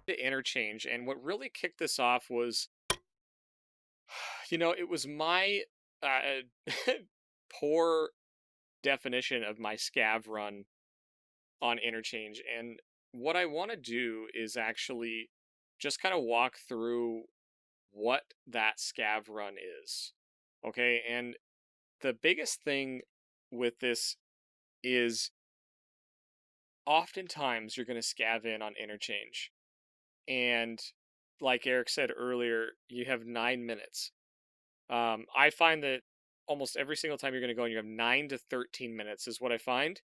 To Interchange, and what really kicked this off was, it was my uh, poor definition of my scav run on Interchange. And what I want to do is actually just kind of walk through what that scav run is. Okay, and the biggest thing with this is oftentimes you're going to scav in on Interchange. And like Eric said earlier, you have 9 minutes. I find that almost every single time you're going to go and you have 9 to 13 minutes is what I find.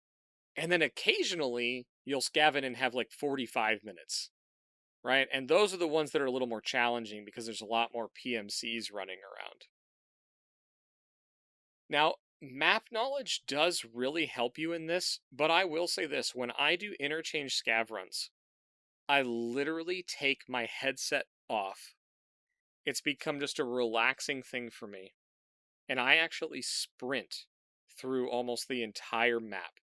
And then occasionally you'll scav in and have like 45 minutes, right? And those are the ones that are a little more challenging because there's a lot more PMCs running around. Now, map knowledge does really help you in this, but I will say this, when I do Interchange scav runs, I literally take my headset off. It's become just a relaxing thing for me. And I actually sprint through almost the entire map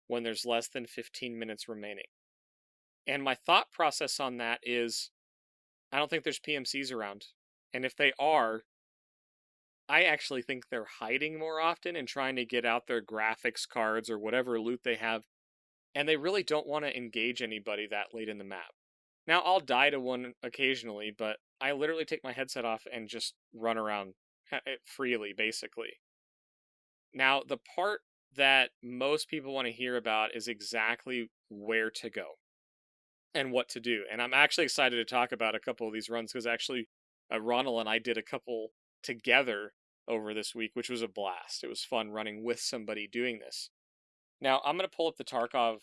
when there's less than 15 minutes remaining. And my thought process on that is, I don't think there's PMCs around. And if they are, I actually think they're hiding more often and trying to get out their graphics cards or whatever loot they have. And they really don't want to engage anybody that late in the map. Now, I'll die to one occasionally, but I literally take my headset off and just run around freely, basically. Now, the part that most people want to hear about is exactly where to go and what to do. And I'm actually excited to talk about a couple of these runs because actually Ronald and I did a couple together over this week, which was a blast. It was fun running with somebody doing this. Now, I'm going to pull up the Tarkov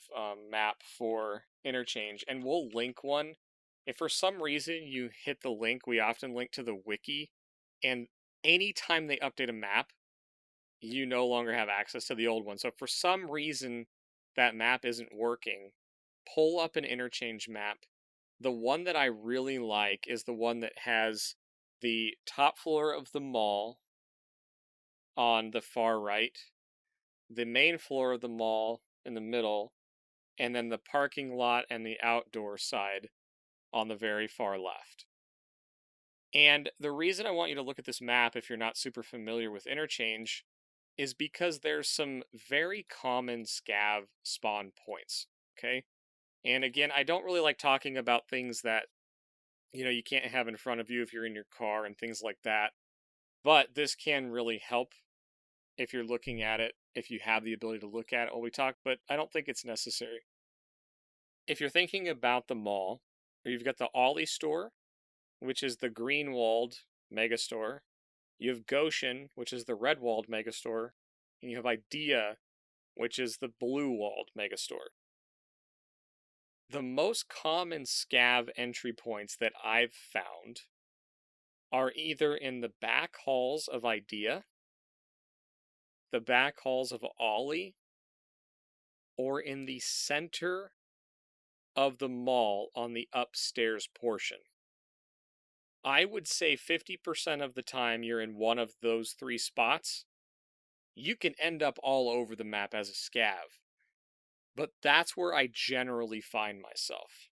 map for Interchange, and we'll link one. If for some reason you hit the link, we often link to the wiki, and anytime they update a map, you no longer have access to the old one. So if for some reason that map isn't working, pull up an Interchange map. The one that I really like is the one that has the top floor of the mall on the far right, the main floor of the mall in the middle, and then the parking lot and the outdoor side on the very far left. And the reason I want you to look at this map if you're not super familiar with Interchange is because there's some very common scav spawn points, okay? And again, I don't really like talking about things that, you can't have in front of you if you're in your car and things like that. But this can really help if you're looking at it, if you have the ability to look at it while we talk, but I don't think it's necessary. If you're thinking about the mall, you've got the Ollie store, which is the green-walled megastore. You have Goshen, which is the red-walled megastore. And you have Idea, which is the blue-walled megastore. The most common scav entry points that I've found are either in the back halls of Idea, the back halls of Ollie, or in the center of the mall on the upstairs portion. I would say 50% of the time you're in one of those three spots. You can end up all over the map as a scav. But that's where I generally find myself.